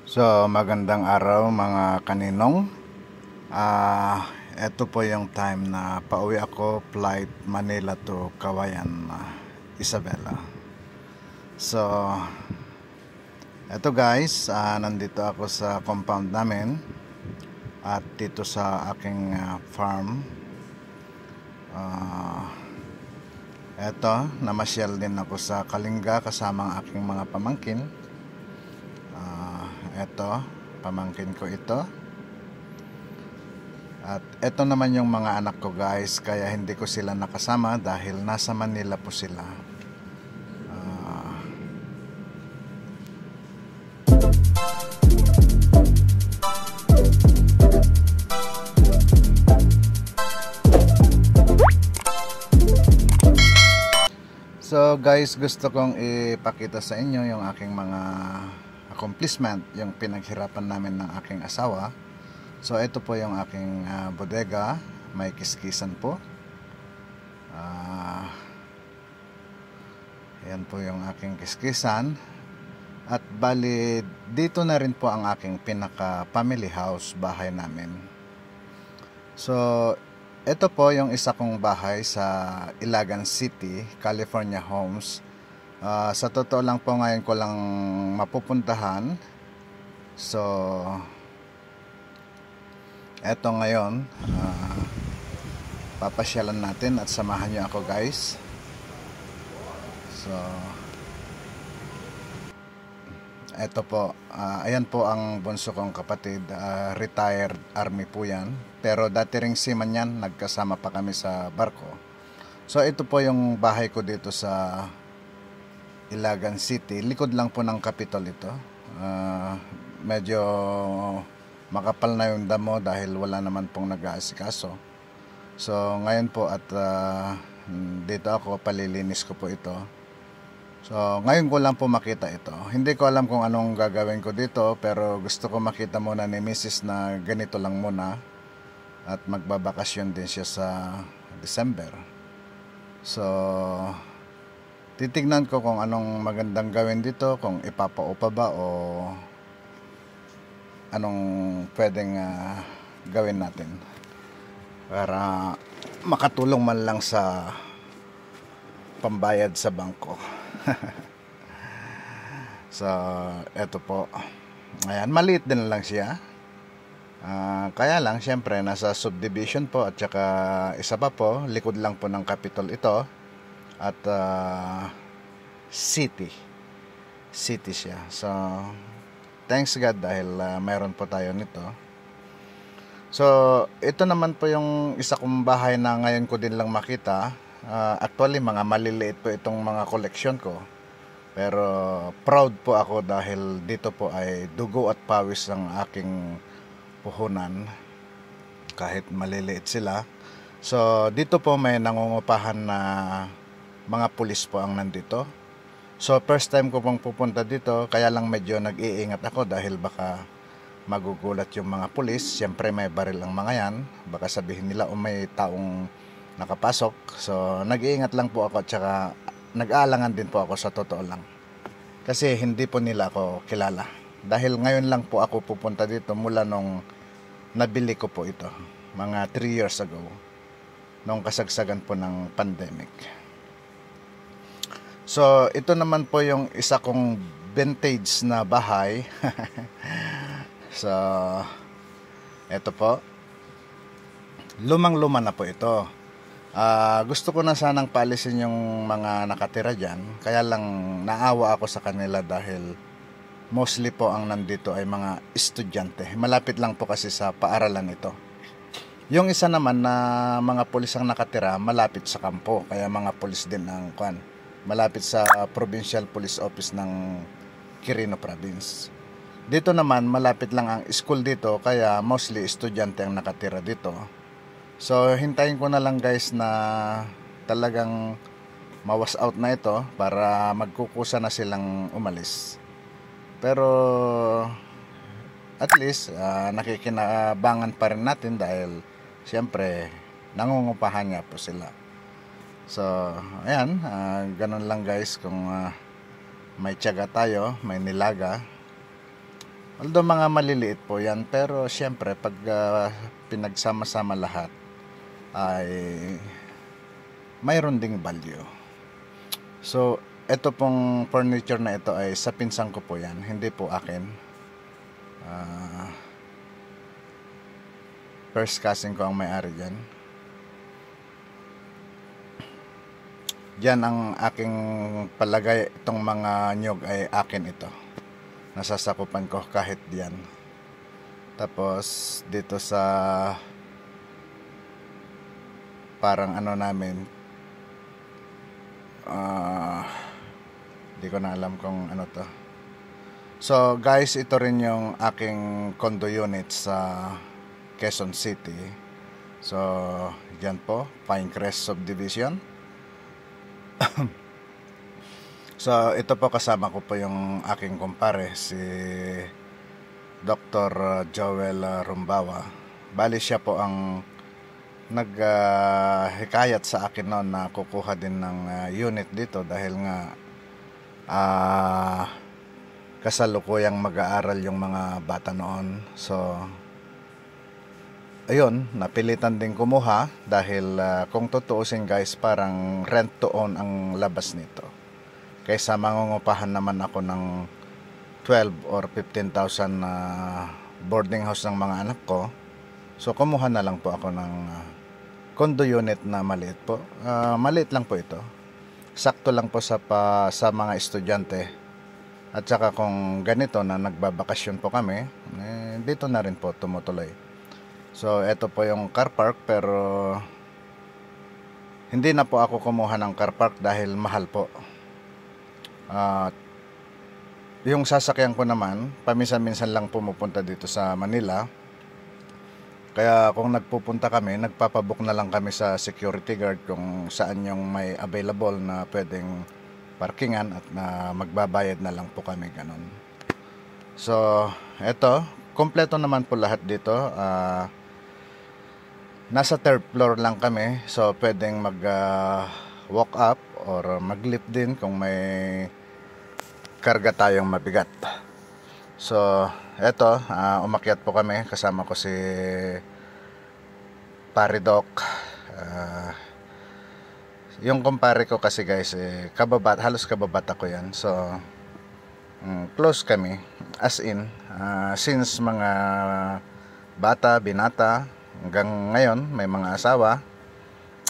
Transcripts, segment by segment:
So, magandang araw mga kaninong. Ito po yung time na pauwi ako, flight Manila to Cagayan, Isabela. So, eto guys, nandito ako sa compound namin at dito sa aking farm. Eto, namasyal din ako sa Kalinga kasama ang aking mga pamangkin. Eto, pamangkin ko ito. At eto naman yung mga anak ko guys, kaya hindi ko sila nakasama dahil nasa Manila po sila. So guys, gusto kong ipakita sa inyo yung aking mga accomplishment, yung pinaghirapan namin ng aking asawa. So ito po yung aking bodega, may kiskisan po. Yan po yung aking kiskisan. At bali dito na rin po ang aking pinaka family house, bahay namin. So ito po yung isa kong bahay sa Ilagan City, California Homes. Sa totoo lang po ngayon ko lang mapupuntahan. So eto ngayon, papasyalan natin at samahan nyo ako guys. So eto po, ayan po ang bunso kong kapatid, retired army po yan. Pero dati ring seaman yan, nagkasama pa kami sa barko. So ito po yung bahay ko dito sa Ilagan City. Likod lang po ng Capitol ito. Medyo makapal na yung damo dahil wala naman pong nag-aasikaso. So ngayon po at dito ako, palilinis ko po ito. So ngayon ko lang po makita ito. Hindi ko alam kung anong gagawin ko dito, pero gusto ko makita muna ni Mrs. na ganito lang muna. At magbabakasyon din siya sa December. So titignan ko kung anong magandang gawin dito, kung ipapaupa ba o anong pwedeng gawin natin para makatulong man lang sa pambayad sa bangko. So eto po, ayan, maliit din lang siya. Kaya lang syempre nasa subdivision po, at saka isa pa po, likod lang po ng Capitol ito. At city siya. So thanks God dahil mayroon po tayo nito. So ito naman po yung isa kong bahay na ngayon ko din lang makita. Actually mga maliliit po itong mga collection ko, pero proud po ako dahil dito po ay dugo at pawis ang aking puhunan, kahit maliliit sila. So dito po may nangungupahan na mga pulis po ang nandito. So first time ko pong pupunta dito, kaya lang medyo nag-iingat ako dahil baka magugulat yung mga pulis. Siyempre may baril ang mga yan, baka sabihin nila may taong nakapasok. So nag-iingat lang po ako, at saka nag-aalangan din po ako sa totoo lang, kasi hindi po nila ako kilala. Dahil ngayon lang po ako pupunta dito mula nung nabili ko po ito, mga 3 years ago, nung kasagsagan po ng pandemic. So ito naman po yung isa kong vintage na bahay. So ito po, lumang-luma na po ito. Gusto ko na sanang paalisin yung mga nakatira dyan, kaya lang naawa ako sa kanila dahil mostly po ang nandito ay mga estudyante. Malapit lang po kasi sa paaralan ito. Yung isa naman na mga pulis ang nakatira malapit sa kampo, kaya mga pulis din ang malapit sa Provincial Police Office ng Quirino Province. Dito naman malapit lang ang school dito, kaya mostly estudyante ang nakatira dito. So hintayin ko na lang guys na talagang mawas out na ito para magkukusa na silang umalis. Pero at least nakikinabangan pa rin natin dahil siyempre nangungupahan nga po sila. So ayan, ganun lang guys, kung may tiyaga tayo, may nilaga. Although mga maliliit po yan, pero syempre pag pinagsama-sama lahat ay mayroon ding value. So ito pong furniture na ito ay sa pinsan ko po yan, hindi po akin. First cousin ko ang may-ari dyan. Diyan ang aking palagay, itong mga nyog ay akin ito. Nasasakupan ko kahit diyan. Tapos dito sa parang ano namin, di ko na alam kung ano to. So guys, ito rin yung aking condo unit sa Quezon City. So diyan po, Pinecrest Subdivision. So ito po, kasama ko po yung aking kumpare, si Dr. Joel Rumbawa. Bali siya po ang naghikayat sa akin noon na kukuha din ng unit dito dahil nga kasalukuyang mag-aaral yung mga bata noon. So ayun, napilitan din kumuha dahil kung tutuusin guys, parang rent to own ang labas nito. Kaysa mangungupahan naman ako ng 12 or 15,000 na boarding house ng mga anak ko. So kumuha na lang po ako ng condo unit na maliit po. Maliit lang po ito. Sakto lang po sa mga estudyante. At saka kung ganito na nagbabakasyon po kami, dito na rin po tumutuloy. So ito po yung car park, pero hindi na po ako kumuha ng car park dahil mahal po. Yung sasakyan ko naman, paminsan-minsan lang pumupunta dito sa Manila. Kaya kung nagpupunta kami, nagpapabook na lang kami sa security guard kung saan yung may available na pwedeng parkingan at na magbabayad na lang po kami, ganun. So eto, kompleto naman po lahat dito. Nasa third floor lang kami, so pwedeng mag walk up or mag-lift din kung may karga tayong mabigat. So eto, umakyat po kami, kasama ko si Pare Doc. Yung kumpare ko kasi guys, halos kababata ko yan. So close kami, as in since mga bata, binata, hanggang ngayon may mga asawa.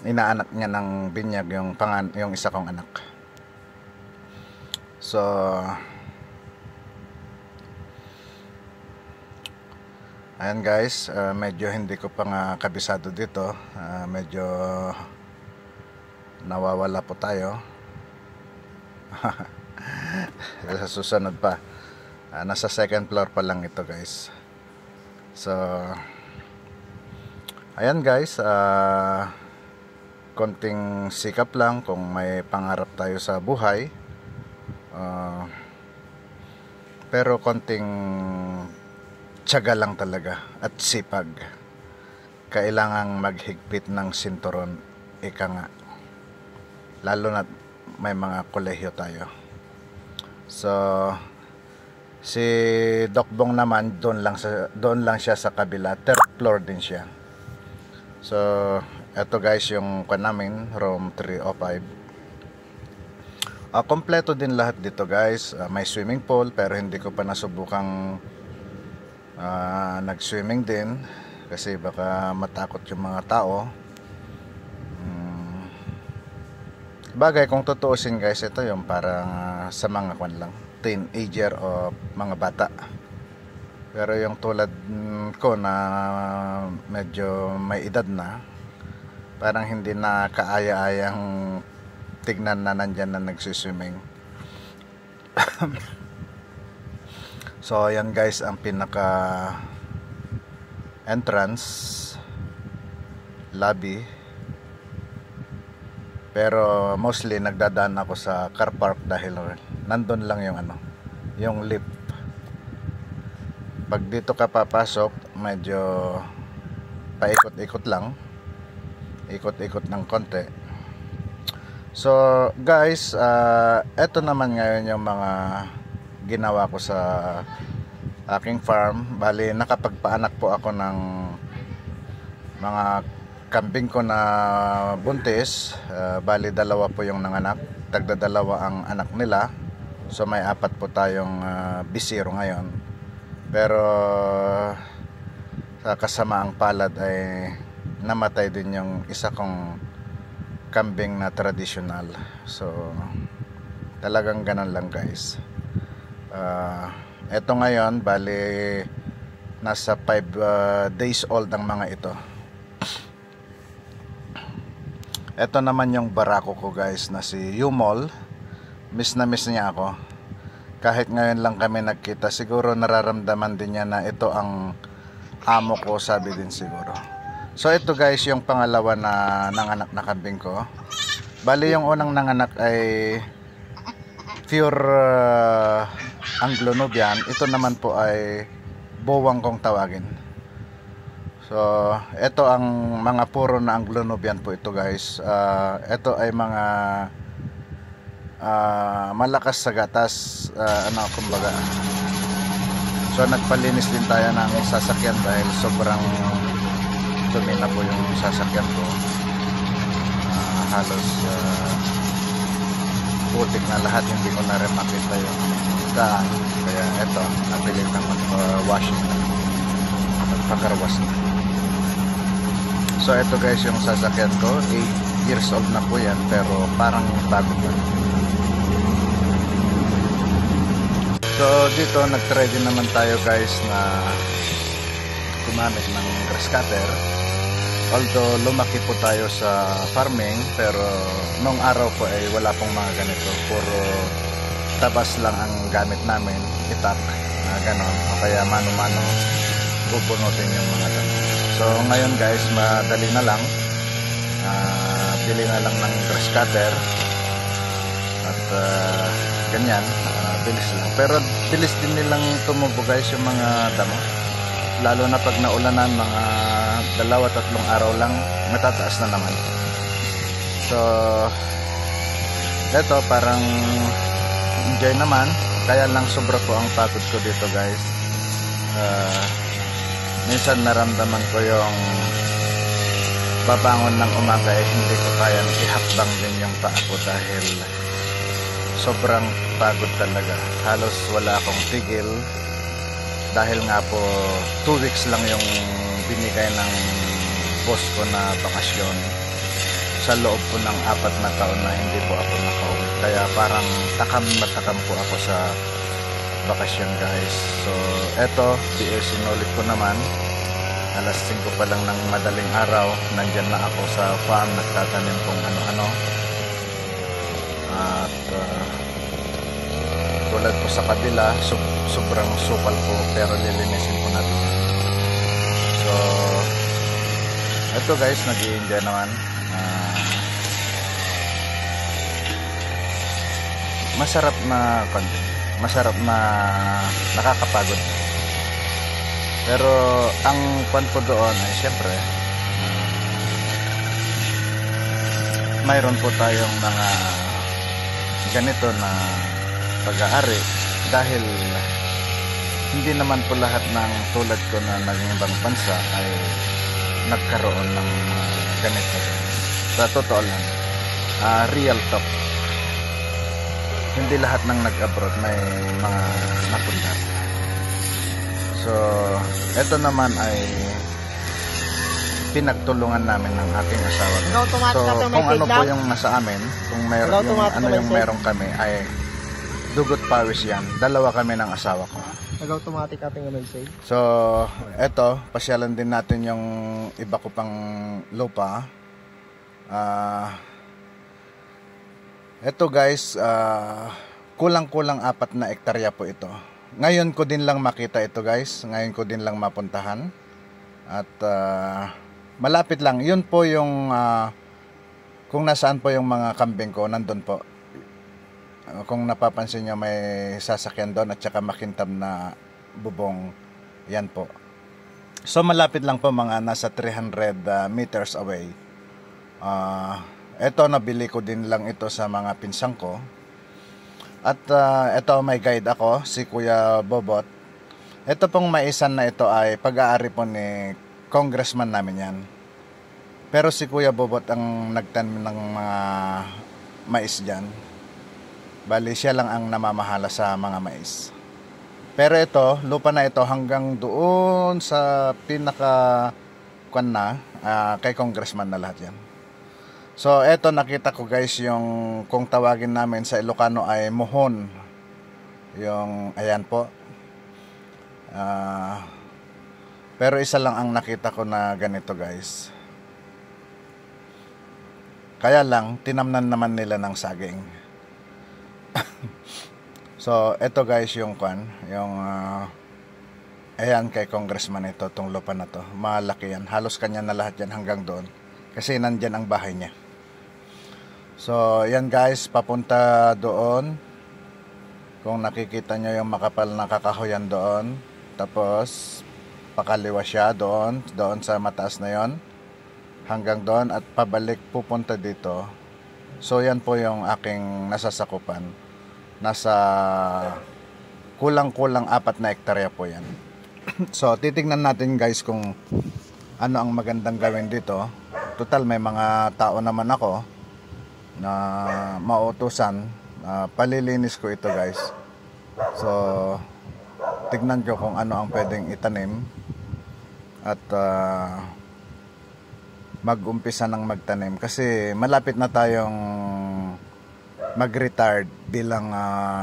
Inaanak niya ng binyag yung isa kong anak. So ayan guys, medyo hindi ko pa nga kabisado dito. Medyo nawawala po tayo. Sa susunod pa. Nasa second floor pa lang ito guys. So ayan guys, konting sikap lang kung may pangarap tayo sa buhay. Pero konting tiyaga lang talaga at sipag. Kailangang maghigpit ng sinturon, ika nga. Lalo na may mga kolehiyo tayo. So si Doc Bong naman, doon lang siya sa kabila, third floor din siya. So eto guys yung namin, room 305. Kompleto din lahat dito guys. May swimming pool, pero hindi ko pa nasubukang nag-swimming din kasi baka matakot yung mga tao. Bagay kung tutuusin guys, ito yung parang sa mga lang, teenager o mga bata. Pero yung tulad ko na medyo may edad na, parang hindi na kaaya-ayang tignan na nandyan na nagsiswimming. So ayan guys ang pinaka entrance lobby. Pero mostly nagdadaan ako sa car park dahil nandun lang yung lift. Pag dito ka papasok, medyo paikot-ikot lang. Ikot-ikot ng konti. So guys, eto naman ngayon yung mga ginawa ko sa aking farm. Bali nakapagpaanak po ako ng mga kambing ko na buntis. Bali dalawa po yung nanganak, tagdadalawa ang anak nila. So may 4 po tayong bisiro ngayon. Pero sa kasamaang palad ay namatay din yung isa kong kambing na traditional. So talagang ganun lang guys. Eto ngayon bali nasa 5 days old ang mga ito. Eto naman yung barako ko guys na si Yumol. Miss na miss niya ako. Kahit ngayon lang kami nagkita, siguro nararamdaman din niya na ito ang amo ko, sabi din siguro. So ito guys yung pangalawa na nanganak na kambing ko. Bali yung unang nanganak ay pure Anglo-Nubian. Ito naman po ay bowang kong tawagin. So ito ang mga puro na Anglo-Nubian po ito guys. Ito ay mga malakas sa gatas, kumbaga. So nagpalinis din tayo ng sasakyan dahil sobrang dumi na po yung sasakyan ko. Halos putik na lahat, hindi ko na rin makita yung daan. Kaya eto, nabilit na mag-washing na, magpakarwas na. So eto guys yung sasakyan ko, 8 years old na po yan, pero parang bago pa. So dito nag-try din naman tayo guys na gumamit ng grass cutter. Although lumaki po tayo sa farming, pero nung araw po ay wala pong mga ganito, puro tabas lang ang gamit namin, itak, ganon, o kaya mano-mano bubunutin yung mga dami. So ngayon guys, madali na lang, bili na lang ng grass cutter at ganyan, bilis lang. Pero bilis din nilang tumubo guys yung mga damo, lalo na pag naulanan, mga 2-3 araw lang matataas na naman. So eto parang enjoy naman, kaya lang sobra po ang pagod ko dito guys. Minsan naramdaman ko yung babangon ng umaga eh hindi ko kayang ihakbang din yung paa ko dahil sobrang pagod talaga. Halos wala akong tigil dahil nga po 2 weeks lang yung binigay ng boss ko na bakasyon sa loob po ng 4 na taon na hindi po ako nakauwi. Kaya parang takam na takam po ako sa bakasyon guys. So eto, sinulit ko naman. Alas 5 pa lang ng madaling araw, nandyan na ako sa farm, nagtatanim kung ano-ano. At tulad po sa kabila, sobrang supal po, pero lilinisin po natin. So eto guys, nag-i-enjoy naman. Masarap na nakakapagod. Pero ang kwan po doon ay siyempre mayroon po tayong mga ganito na pag-aari dahil hindi naman po lahat ng tulad ko na naging ibang bansa ay nagkaroon ng ganito. Sa totoo lang, real talk, hindi lahat ng nag-abroad may mga napunta. So eto naman ay pinagtulungan namin ng aking asawa. So kung ano po yung nasa amin, kung meron yung meron kami ay dugot pawis yan. Dalawa kami ng asawa ko. Nag-automatic ating message. So eto, pasyalan din natin yung iba ko pang lupa. Eto guys, kulang-kulang 4 na hektarya po ito. Ngayon ko din lang makita ito guys, ngayon ko din lang mapuntahan. At malapit lang, yun po yung kung nasaan po yung mga kambing ko, nandun po. Kung napapansin nyo, may sasakyan doon at saka makintab na bubong, yan po. So malapit lang po, mga nasa 300 meters away. Ito, nabili ko din lang ito sa mga pinsang ko. At ito, may guide ako, si Kuya Bobot. Ito pong maisan na ito ay pag-aari po ni congressman namin yan. Pero si Kuya Bobot ang nagtanim ng mga mais dyan. Bali, siya lang ang namamahala sa mga mais. Pero ito, lupa na ito hanggang doon sa pinaka kay congressman na lahat yan. So, ito nakita ko guys, yung kung tawagin namin sa Ilocano ay mohon. Yung, ayan po. Pero isa lang ang nakita ko na ganito guys. Kaya lang, tinamnan naman nila ng saging. So, ito guys yung ayan kay congressman ito, tong lupa na to. Malaki yan. Halos kanya na lahat yan hanggang doon. Kasi nandyan ang bahay niya. So, yan guys, papunta doon. Kung nakikita nyo yung makapal na kakahoyan doon. Tapos, pakaliwa siya doon sa mataas na yon. Hanggang doon at pabalik pupunta dito. So, yan po yung aking nasasakupan. Nasa kulang-kulang 4 na hektarya po yan. So, titignan natin guys kung ano ang magandang gawin dito. Total, may mga tao naman ako na mautusan. Palilinis ko ito guys. So, tignan ko kung ano ang pwedeng itanim. At mag-umpisa ng magtanim. Kasi malapit na tayong mag-retired bilang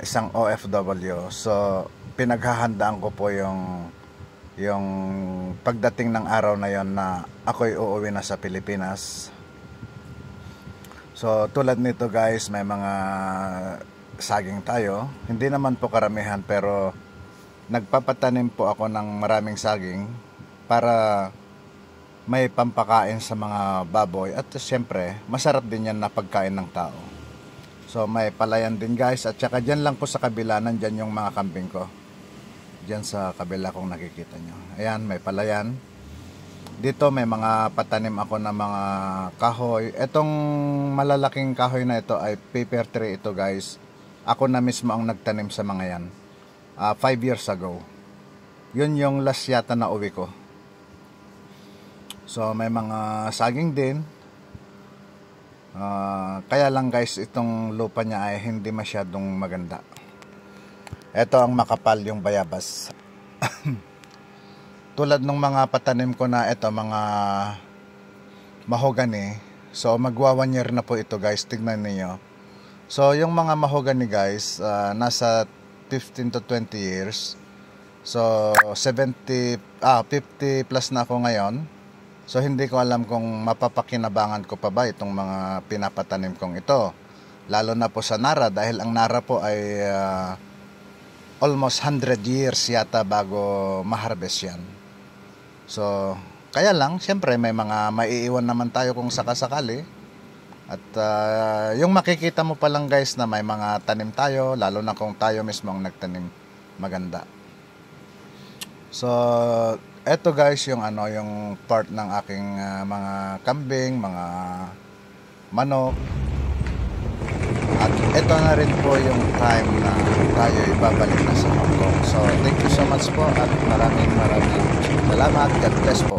isang OFW. So, pinaghahandaan ko po yung pagdating ng araw na yon na ako'y uuwi na sa Pilipinas. So, tulad nito guys, may mga saging tayo. Hindi naman po karamihan pero nagpapatanim po ako ng maraming saging para may pampakain sa mga baboy at siyempre, masarap din yan na pagkain ng tao. So, may palayan din guys at saka dyan lang po sa kabila, nandyan yung mga kambing ko. Diyan sa kabila kung nakikita nyo. Ayan, may palayan. Dito may mga patanim ako na mga kahoy. Etong malalaking kahoy na ito ay paper tree ito guys. Ako na mismo ang nagtanim sa mga yan. 5 years ago. Yun yung last yata na uwi ko. So may mga saging din. Kaya lang guys, itong lupa niya ay hindi masyadong maganda. Ito ang makapal yung bayabas. Tulad ng mga patanim ko na ito, mga mahogany. So magwa 1 year na po ito guys, tignan niyo. So yung mga mahogany guys, nasa 15 to 20 years. So 50 plus na ako ngayon. So hindi ko alam kung mapapakinabangan ko pa ba itong mga pinapatanim kong ito. Lalo na po sa Nara dahil ang Nara po ay almost 100 years yata bago ma-harvest yan. So, kaya lang, siyempre may mga maiiwan naman tayo kung sakasakali. At yung makikita mo pa lang guys na may mga tanim tayo, lalo na kung tayo mismo ang nagtanim, maganda. So, eto guys yung yung part ng aking mga kambing, mga manok. At ito na rin po yung time na tayo ibabalik na sa Hong Kong. So, thank you so much po at maraming salamat. God bless po.